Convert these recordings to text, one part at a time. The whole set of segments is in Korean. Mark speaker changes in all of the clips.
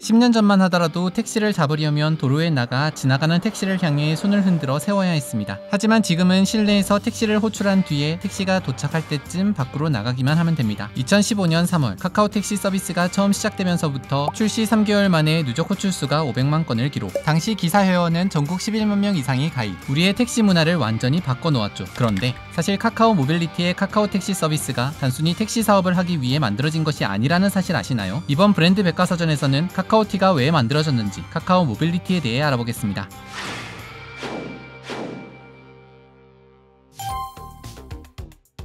Speaker 1: 10년 전만 하더라도 택시를 잡으려면 도로에 나가 지나가는 택시를 향해 손을 흔들어 세워야 했습니다. 하지만 지금은 실내에서 택시를 호출한 뒤에 택시가 도착할 때쯤 밖으로 나가기만 하면 됩니다. 2015년 3월 카카오 택시 서비스가 처음 시작되면서부터 출시 3개월 만에 누적 호출수가 500만 건을 기록. 당시 기사 회원은 전국 11만 명 이상이 가입. 우리의 택시 문화를 완전히 바꿔놓았죠. 그런데 사실 카카오 모빌리티의 카카오 택시 서비스가 단순히 택시 사업을 하기 위해 만들어진 것이 아니라는 사실 아시나요? 이번 브랜드 백과사전에서는 카카오티가 왜 만들어졌는지 카카오 모빌리티에 대해 알아보겠습니다.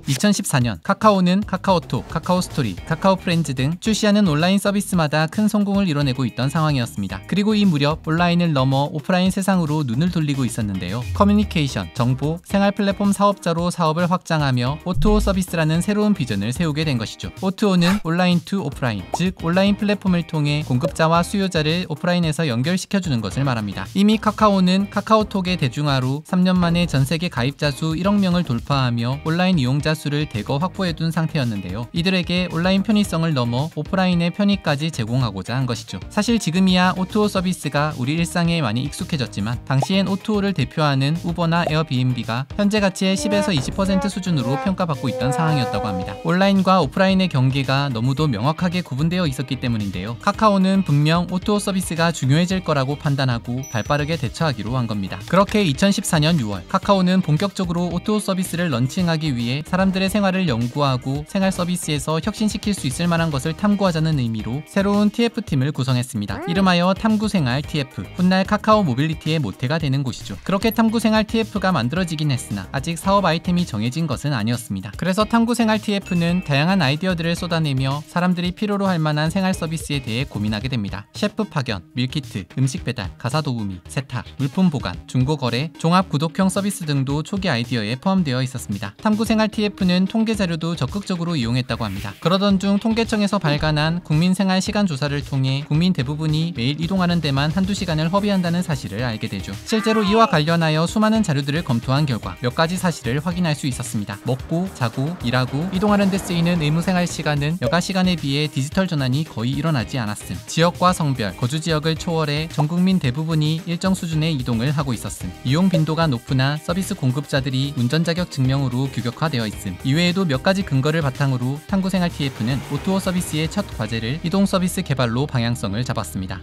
Speaker 1: 2014년 카카오는 카카오톡, 카카오스토리, 카카오프렌즈 등 출시하는 온라인 서비스마다 큰 성공을 이뤄내고 있던 상황이었습니다. 그리고 이 무렵 온라인을 넘어 오프라인 세상으로 눈을 돌리고 있었는데요. 커뮤니케이션, 정보, 생활 플랫폼 사업자로 사업을 확장하며 O2O 서비스라는 새로운 비전을 세우게 된 것이죠. O2O는 온라인 투 오프라인, 즉 온라인 플랫폼을 통해 공급자와 수요자를 오프라인에서 연결시켜주는 것을 말합니다. 이미 카카오는 카카오톡의 대중화로 3년 만에 전세계 가입자 수 1억 명을 돌파하며 온라인 이용자 수를 대거 확보해둔 상태였는데요. 이들에게 온라인 편의성을 넘어 오프라인의 편의까지 제공하고자 한 것이죠. 사실 지금이야 O2O 서비스가 우리 일상에 많이 익숙해졌지만 당시엔 O2O를 대표하는 우버나 에어비앤비가 현재 가치의 10에서 20% 수준으로 평가받고 있던 상황이었다고 합니다. 온라인과 오프라인의 경계가 너무도 명확하게 구분되어 있었기 때문인데요. 카카오는 분명 O2O 서비스가 중요해질 거라고 판단하고 발빠르게 대처하기로 한 겁니다. 그렇게 2014년 6월 카카오는 본격적으로 O2O 서비스를 런칭하기 위해 사람들의 생활을 연구하고 생활 서비스에서 혁신시킬 수 있을 만한 것을 탐구하자는 의미로 새로운 TF팀을 구성했습니다. 이름하여 탐구생활 TF, 훗날 카카오 모빌리티의 모태가 되는 곳이죠. 그렇게 탐구생활 TF가 만들어지긴 했으나 아직 사업 아이템이 정해진 것은 아니었습니다. 그래서 탐구생활 TF는 다양한 아이디어들을 쏟아내며 사람들이 필요로 할 만한 생활 서비스에 대해 고민하게 됩니다. 셰프 파견, 밀키트, 음식 배달, 가사 도우미, 세탁, 물품 보관, 중고 거래, 종합 구독형 서비스 등도 초기 아이디어에 포함되어 있었습니다. 탐구생활 TF는 통계 자료도 적극적으로 이용했다고 합니다. 그러던 중 통계청에서 발간한 국민생활 시간 조사를 통해 국민 대부분이 매일 이동하는 데만 한두 시간을 허비한다는 사실을 알게 되죠. 실제로 이와 관련하여 수많은 자료들을 검토한 결과 몇 가지 사실을 확인할 수 있었습니다. 먹고, 자고, 일하고, 이동하는 데 쓰이는 의무생활 시간은 여가 시간에 비해 디지털 전환이 거의 일어나지 않았음. 지역과 성별, 거주 지역을 초월해 전 국민 대부분이 일정 수준의 이동을 하고 있었음. 이용 빈도가 높으나 서비스 공급자들이 운전 자격 증명으로 규격화되어 있음. 이외에도 몇 가지 근거를 바탕으로 탐구생활 TF는 O2O 서비스의 첫 과제를 이동 서비스 개발로 방향성을 잡았습니다.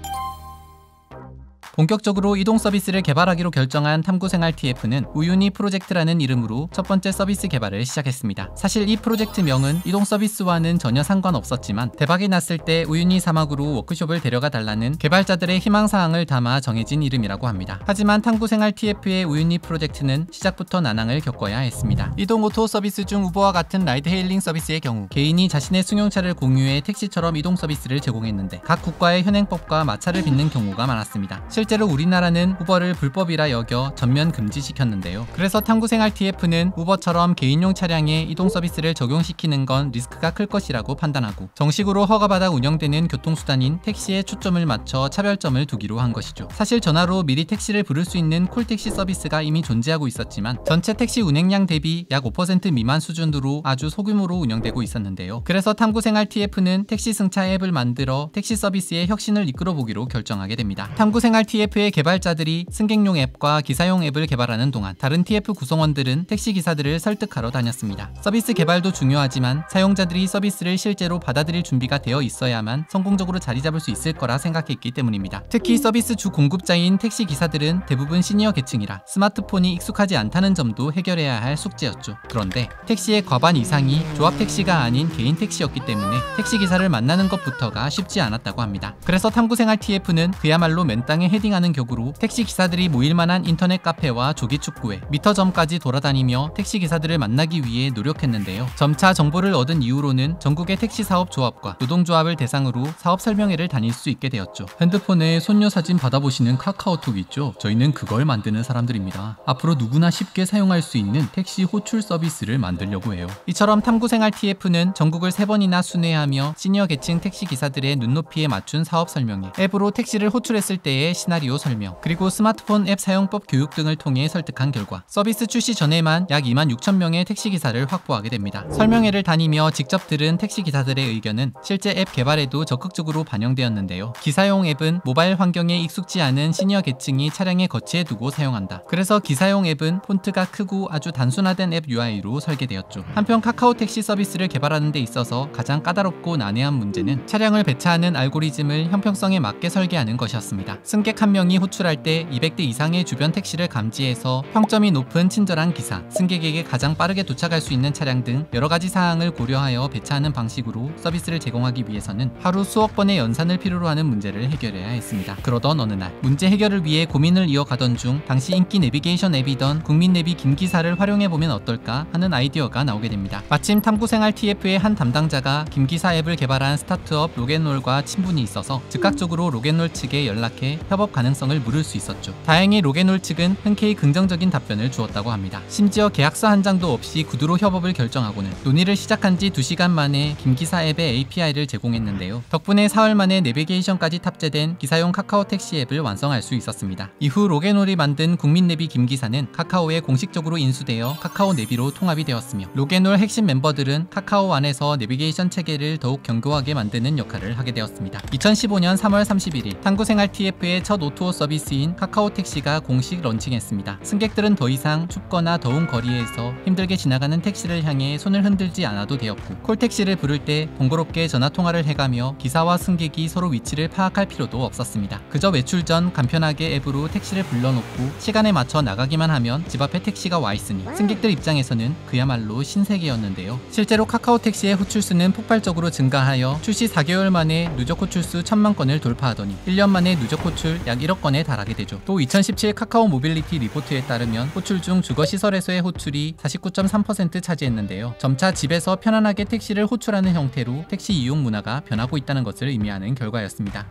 Speaker 1: 본격적으로 이동 서비스를 개발하기로 결정한 탐구생활 TF는 우유니 프로젝트라는 이름으로 첫 번째 서비스 개발을 시작했습니다. 사실 이 프로젝트명은 이동 서비스와는 전혀 상관없었지만 대박이 났을 때 우유니 사막으로 워크숍을 데려가 달라는 개발자들의 희망사항을 담아 정해진 이름이라고 합니다. 하지만 탐구생활 TF의 우유니 프로젝트는 시작부터 난항을 겪어야 했습니다. 이동 오토 서비스 중 우버와 같은 라이드 헤일링 서비스의 경우 개인이 자신의 승용차를 공유해 택시처럼 이동 서비스를 제공했는데 각 국가의 현행법과 마찰을 빚는 경우가 많았습니다. 실제로 우리나라는 우버를 불법이라 여겨 전면 금지시켰는데요. 그래서 탐구생활 TF는 우버처럼 개인용 차량에 이동 서비스를 적용시키는 건 리스크가 클 것이라고 판단하고 정식으로 허가받아 운영되는 교통수단인 택시에 초점을 맞춰 차별점을 두기로 한 것이죠. 사실 전화로 미리 택시를 부를 수 있는 콜택시 서비스가 이미 존재하고 있었지만 전체 택시 운행량 대비 약 5% 미만 수준으로 아주 소규모로 운영되고 있었는데요. 그래서 탐구생활 TF는 택시 승차 앱을 만들어 택시 서비스의 혁신을 이끌어보기로 결정하게 됩니다. 탐구생활 TF의 개발자들이 승객용 앱과 기사용 앱을 개발하는 동안 다른 TF 구성원들은 택시 기사들을 설득하러 다녔습니다. 서비스 개발도 중요하지만 사용자들이 서비스를 실제로 받아들일 준비가 되어 있어야만 성공적으로 자리 잡을 수 있을 거라 생각했기 때문입니다. 특히 서비스 주 공급자인 택시 기사들은 대부분 시니어 계층이라 스마트폰이 익숙하지 않다는 점도 해결해야 할 숙제였죠. 그런데 택시의 과반 이상이 조합 택시가 아닌 개인 택시였기 때문에 택시 기사를 만나는 것부터가 쉽지 않았다고 합니다. 그래서 탐구생활 TF는 그야말로 맨 땅에 헤딩하는 격으로 택시 기사들이 모일 만한 인터넷 카페와 조기 축구회, 미터점까지 돌아다니며 택시 기사들을 만나기 위해 노력했는데요. 점차 정보를 얻은 이후로는 전국의 택시 사업 조합과 노동조합을 대상으로 사업 설명회를 다닐 수 있게 되었죠. 핸드폰에 손녀 사진 받아보시는 카카오톡 있죠? 저희는 그걸 만드는 사람들입니다. 앞으로 누구나 쉽게 사용할 수 있는 택시 호출 서비스를 만들려고 해요. 이처럼 탐구생활 TF는 전국을 3번이나 순회하며 시니어 계층 택시 기사들의 눈높이에 맞춘 사업 설명회, 앱으로 택시를 호출했을 때의 시나리오 설명, 그리고 스마트폰 앱 사용법 교육 등을 통해 설득한 결과 서비스 출시 전에만 약 26,000명의 택시기사를 확보하게 됩니다. 설명회를 다니며 직접 들은 택시기사들의 의견은 실제 앱 개발에도 적극적으로 반영되었는데요. 기사용 앱은 모바일 환경에 익숙지 않은 시니어 계층이 차량에 거치해 두고 사용한다. 그래서 기사용 앱은 폰트가 크고 아주 단순화된 앱 UI로 설계되었죠. 한편 카카오 택시 서비스를 개발하는 데 있어서 가장 까다롭고 난해한 문제는 차량을 배차하는 알고리즘을 형평성에 맞게 설계하는 것이었습니다. 승객 한 명이 호출할 때 200대 이상의 주변 택시를 감지해서 평점이 높은 친절한 기사, 승객에게 가장 빠르게 도착할 수 있는 차량 등 여러 가지 사항을 고려하여 배차하는 방식으로 서비스를 제공하기 위해서는 하루 수억 번의 연산을 필요로 하는 문제를 해결해야 했습니다. 그러던 어느 날 문제 해결을 위해 고민을 이어가던 중 당시 인기 내비게이션 앱이던 국민내비 김기사를 활용해보면 어떨까 하는 아이디어가 나오게 됩니다. 마침 탐구생활 TF의 한 담당자가 김기사 앱을 개발한 스타트업 로겟롤과 친분이 있어서 즉각적으로 로겟롤 측에 연락해 협업 가능성을 물을 수 있었죠. 다행히 로겟롤 측은 흔쾌히 긍정적인 답변을 주었다고 합니다. 심지어 계약서 한 장도 없이 구두로 협업을 결정하고는 논의를 시작한 지 2시간 만에 김기사 앱의 API를 제공했는데요. 덕분에 사흘 만에 내비게이션까지 탑재된 기사용 카카오 택시 앱을 완성할 수 있었습니다. 이후 로겟롤이 만든 국민내비 김기사는 카카오에 공식적으로 인수되어 카카오 내비로 통합이 되었으며 로겟롤 핵심 멤버들은 카카오 안에서 내비게이션 체계를 더욱 견고하게 만드는 역할을 하게 되었습니다. 2015년 3월 31일 탐구생활 TF의 첫 O2O 서비스인 카카오 택시가 공식 런칭했습니다. 승객들은 더 이상 춥거나 더운 거리에서 힘들게 지나가는 택시를 향해 손을 흔들지 않아도 되었고 콜택시를 부를 때 번거롭게 전화통화를 해가며 기사와 승객이 서로 위치를 파악할 필요도 없었습니다. 그저 외출 전 간편하게 앱으로 택시를 불러놓고 시간에 맞춰 나가기만 하면 집 앞에 택시가 와 있으니 승객들 입장에서는 그야말로 신세계였는데요. 실제로 카카오 택시의 호출수는 폭발적으로 증가하여 출시 4개월 만에 누적 호출수 1000만 건을 돌파하더니 1년 만에 누적 호출 약 1억 건에 달하게 되죠. 또 2017 카카오 모빌리티 리포트에 따르면 호출 중 주거시설에서의 호출이 49.3% 차지했는데요. 점차 집에서 편안하게 택시를 호출하는 형태로 택시 이용 문화가 변하고 있다는 것을 의미하는 결과였습니다.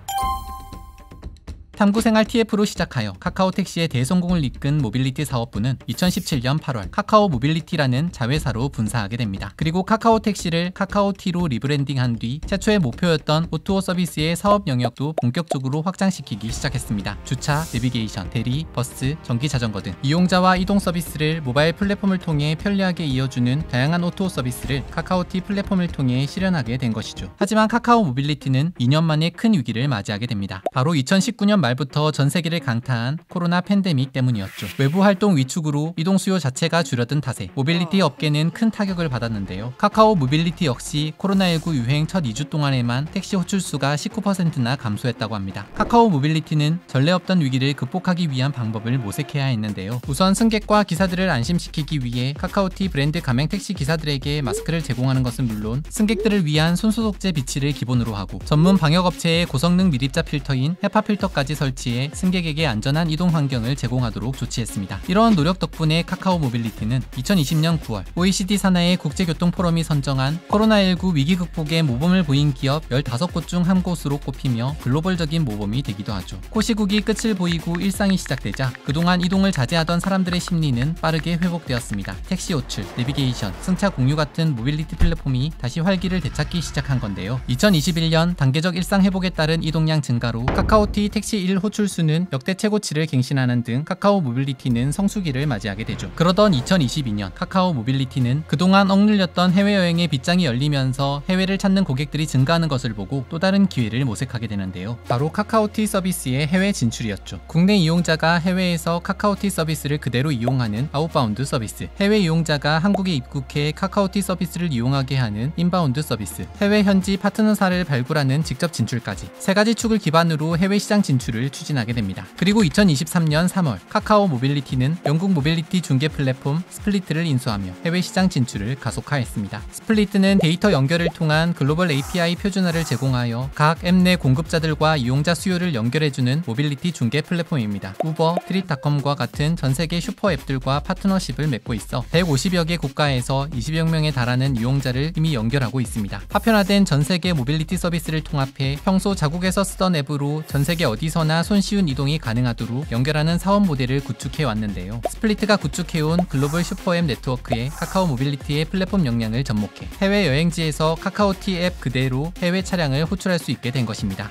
Speaker 1: 탐구생활 TF로 시작하여 카카오 택시의 대성공을 이끈 모빌리티 사업부는 2017년 8월 카카오 모빌리티라는 자회사로 분사하게 됩니다. 그리고 카카오 택시를 카카오티로 리브랜딩한 뒤 최초의 목표였던 O2O 서비스의 사업 영역도 본격적으로 확장시키기 시작했습니다. 주차, 내비게이션, 대리, 버스, 전기자전거 등 이용자와 이동 서비스를 모바일 플랫폼을 통해 편리하게 이어주는 다양한 O2O 서비스를 카카오티 플랫폼을 통해 실현하게 된 것이죠. 하지만 카카오 모빌리티는 2년 만에 큰 위기를 맞이하게 됩니다. 바로 2019년 말부터 전 세계를 강타한 코로나 팬데믹 때문이었죠. 외부 활동 위축으로 이동 수요 자체가 줄어든 탓에 모빌리티 업계는 큰 타격을 받았는데요. 카카오 모빌리티 역시 코로나19 유행 첫 2주 동안에만 택시 호출수가 19%나 감소했다고 합니다. 카카오 모빌리티는 전례 없던 위기를 극복하기 위한 방법을 모색해야 했는데요. 우선 승객과 기사들을 안심시키기 위해 카카오티 브랜드 가맹 택시 기사들에게 마스크를 제공하는 것은 물론 승객들을 위한 손소독제 비치를 기본으로 하고 전문 방역업체의 고성능 미립자 필터인 헤파 필터까지 설치해 승객에게 안전한 이동 환경을 제공하도록 조치했습니다. 이러한 노력 덕분에 카카오 모빌리티는 2020년 9월 OECD 산하의 국제교통 포럼이 선정한 코로나19 위기 극복에 모범을 보인 기업 15곳 중 한 곳으로 꼽히며 글로벌적인 모범이 되기도 하죠. 코시국이 끝을 보이고 일상이 시작되자 그동안 이동을 자제하던 사람들의 심리는 빠르게 회복되었습니다. 택시 호출, 내비게이션, 승차 공유 같은 모빌리티 플랫폼이 다시 활기를 되찾기 시작한 건데요. 2021년 단계적 일상 회복에 따른 이동량 증가로 카카오티 택시 1 호출수는 역대 최고치를 갱신하는 등 카카오 모빌리티는 성수기를 맞이하게 되죠. 그러던 2022년 카카오 모빌리티는 그동안 억눌렸던 해외여행의 빗장이 열리면서 해외를 찾는 고객들이 증가하는 것을 보고 또 다른 기회를 모색하게 되는데요. 바로 카카오티 서비스의 해외 진출이었죠. 국내 이용자가 해외에서 카카오티 서비스를 그대로 이용하는 아웃바운드 서비스, 해외 이용자가 한국에 입국해 카카오티 서비스를 이용하게 하는 인바운드 서비스, 해외 현지 파트너사를 발굴하는 직접 진출까지 세 가지 축을 기반으로 해외 시장 진출을 추진하게 됩니다. 그리고 2023년 3월 카카오 모빌리티는 영국 모빌리티 중개 플랫폼 스플리트를 인수하며 해외 시장 진출을 가속화했습니다. 스플리트는 데이터 연결을 통한 글로벌 API 표준화를 제공하여 각 앱 내 공급자들과 이용자 수요를 연결해주는 모빌리티 중개 플랫폼입니다. 우버, 트립닷컴과 같은 전세계 슈퍼 앱들과 파트너십을 맺고 있어 150여 개 국가에서 20여 명에 달하는 이용자를 이미 연결하고 있습니다. 파편화된 전세계 모빌리티 서비스를 통합해 평소 자국에서 쓰던 앱으로 전세계 어디서나 손쉬운 이동이 가능하도록 연결하는 사업 모델을 구축해 왔는데요. 스플리트가 구축해온 글로벌 슈퍼앱 네트워크에 카카오 모빌리티의 플랫폼 역량을 접목해 해외 여행지에서 카카오티 앱 그대로 해외 차량을 호출할 수 있게 된 것입니다.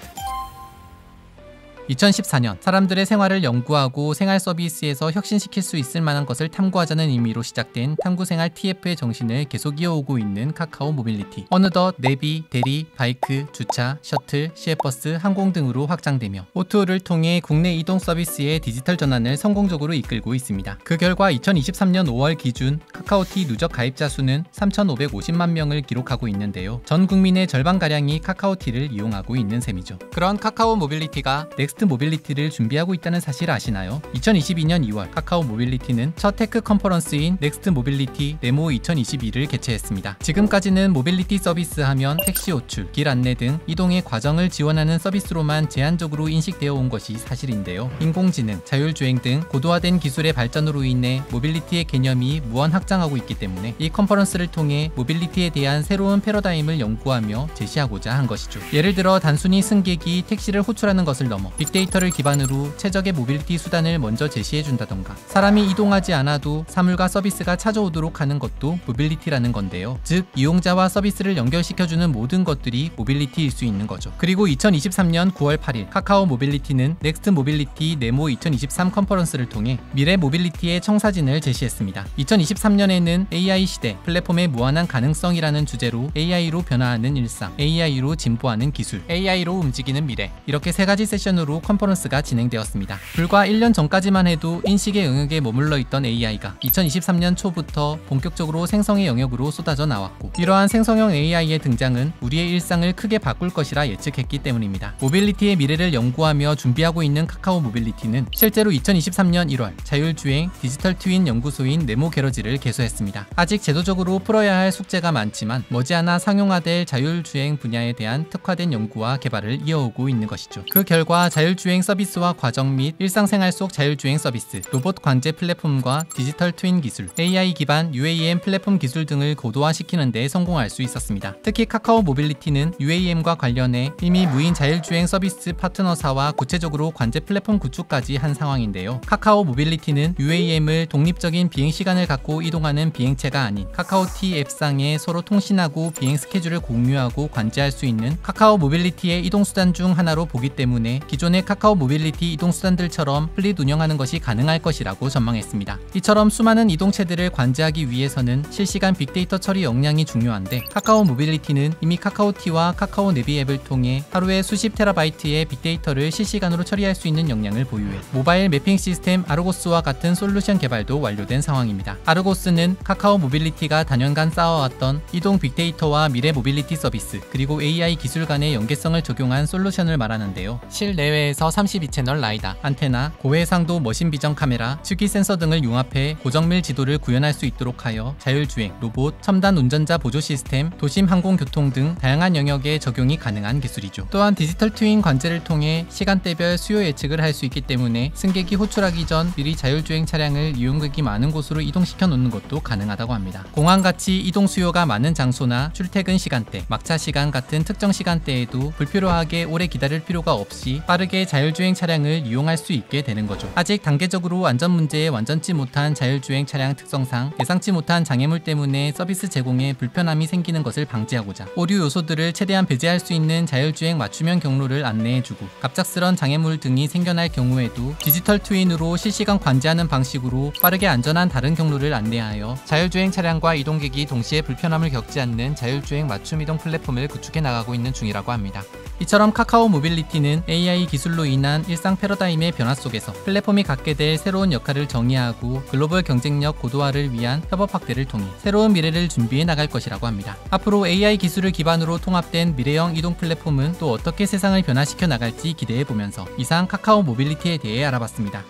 Speaker 1: 2014년 사람들의 생활을 연구하고 생활 서비스에서 혁신시킬 수 있을 만한 것을 탐구하자는 의미로 시작된 탐구생활 TF의 정신을 계속 이어오고 있는 카카오 모빌리티. 어느덧 내비, 대리, 바이크, 주차, 셔틀, 시외버스, 항공 등으로 확장되며 O2O를 통해 국내 이동 서비스의 디지털 전환을 성공적으로 이끌고 있습니다. 그 결과 2023년 5월 기준 카카오티 누적 가입자 수는 3,550만 명을 기록하고 있는데요. 전 국민의 절반가량이 카카오티를 이용하고 있는 셈이죠. 그런 카카오 모빌리티가 넥스트 모빌리티를 준비하고 있다는 사실 아시나요? 2022년 2월 카카오 모빌리티는 첫 테크 컨퍼런스인 넥스트 모빌리티 네모 2022를 개최했습니다. 지금까지는 모빌리티 서비스 하면 택시 호출, 길 안내 등 이동의 과정을 지원하는 서비스로만 제한적으로 인식되어 온 것이 사실인데요. 인공지능, 자율주행 등 고도화된 기술의 발전으로 인해 모빌리티의 개념이 무한 확장하고 있기 때문에 이 컨퍼런스를 통해 모빌리티에 대한 새로운 패러다임을 연구하며 제시하고자 한 것이죠. 예를 들어 단순히 승객이 택시를 호출하는 것을 넘어 빅데이터를 기반으로 최적의 모빌리티 수단을 먼저 제시해준다던가 사람이 이동하지 않아도 사물과 서비스가 찾아오도록 하는 것도 모빌리티라는 건데요. 즉 이용자와 서비스를 연결시켜주는 모든 것들이 모빌리티일 수 있는 거죠. 그리고 2023년 9월 8일 카카오 모빌리티는 넥스트 모빌리티 네모 2023 컨퍼런스를 통해 미래 모빌리티의 청사진을 제시했습니다. 2023년에는 AI 시대, 플랫폼의 무한한 가능성이라는 주제로 AI로 변화하는 일상, AI로 진보하는 기술, AI로 움직이는 미래, 이렇게 세 가지 세션으로 컨퍼런스가 진행되었습니다. 불과 1년 전까지만 해도 인식의 영역에 머물러 있던 AI가 2023년 초부터 본격적으로 생성의 영역으로 쏟아져 나왔고 이러한 생성형 AI의 등장은 우리의 일상을 크게 바꿀 것이라 예측했기 때문입니다. 모빌리티의 미래를 연구하며 준비하고 있는 카카오 모빌리티는 실제로 2023년 1월 자율주행 디지털 트윈 연구소인 네모 게러지를 개소했습니다. 아직 제도적으로 풀어야 할 숙제가 많지만 머지않아 상용화될 자율주행 분야에 대한 특화된 연구와 개발을 이어오고 있는 것이죠. 그 결과 자율주행 서비스와 과정 및 일상생활 속 자율주행 서비스, 로봇 관제 플랫폼과 디지털 트윈 기술, AI 기반 UAM 플랫폼 기술 등을 고도화시키는 데 성공할 수 있었습니다. 특히 카카오 모빌리티는 UAM과 관련해 이미 무인 자율주행 서비스 파트너사와 구체적으로 관제 플랫폼 구축까지 한 상황인데요. 카카오 모빌리티는 UAM을 독립적인 비행시간을 갖고 이동하는 비행체가 아닌 카카오티 앱상에 서로 통신하고 비행 스케줄을 공유하고 관제할 수 있는 카카오 모빌리티의 이동수단 중 하나로 보기 때문에 기존의 카카오 모빌리티 이동수단들처럼 플릿 운영하는 것이 가능할 것이라고 전망했습니다. 이처럼 수많은 이동체들을 관제하기 위해서는 실시간 빅데이터 처리 역량이 중요한데 카카오 모빌리티는 이미 카카오티와 카카오 내비 앱을 통해 하루에 수십 테라바이트의 빅데이터를 실시간으로 처리할 수 있는 역량을 보유해 모바일 매핑 시스템 아르고스와 같은 솔루션 개발도 완료된 상황입니다. 아르고스는 카카오 모빌리티가 단연간 쌓아왔던 이동 빅데이터와 미래 모빌리티 서비스 그리고 AI 기술 간의 연계성을 적용한 솔루션을 말하는데요. 실내외에서 32채널 라이다, 안테나, 고해상도 머신 비전 카메라, 주기 센서 등을 융합해 고정밀 지도를 구현할 수 있도록 하여 자율주행, 로봇, 첨단 운전자 보조 시스템, 도심 항공교통 등 다양한 영역에 적용이 가능한 기술이죠. 또한 디지털 트윈 관제를 통해 시간대별 수요 예측을 할 수 있기 때문에 승객이 호출하기 전 미리 자율주행 차량을 이용객이 많은 곳으로 이동시켜 놓는 것도 가능하다고 합니다. 공항같이 이동 수요가 많은 장소나 출퇴근 시간대, 막차 시간 같은 특정 시간대에도 불필요하게 오래 기다릴 필요가 없이 빠르게 자율주행 차량을 이용할 수 있게 되는 거죠. 아직 단계적으로 안전 문제에 완전치 못한 자율주행 차량 특성상 예상치 못한 장애물 때문에 서비스 제공에 불편함이 생기는 것을 방지하고자 오류 요소들을 최대한 배제할 수 있는 자율주행 맞춤형 경로를 안내해주고 갑작스런 장애물 등이 생겨날 경우에도 디지털 트윈으로 실시간 관제하는 방식으로 빠르게 안전한 다른 경로를 안내하여 자율주행 차량과 이동객이 동시에 불편함을 겪지 않는 자율주행 맞춤 이동 플랫폼을 구축해 나가고 있는 중이라고 합니다. 이처럼 카카오 모빌리티는 AI 기술로 인한 일상 패러다임의 변화 속에서 플랫폼이 갖게 될 새로운 역할을 정의하고 글로벌 경쟁력 고도화를 위한 협업 확대를 통해 새로운 미래를 준비해 나갈 것이라고 합니다. 앞으로 AI 기술을 기반으로 통합된 미래형 이동 플랫폼은 또 어떻게 세상을 변화시켜 나갈지 기대해 보면서 이상 카카오 모빌리티에 대해 알아봤습니다.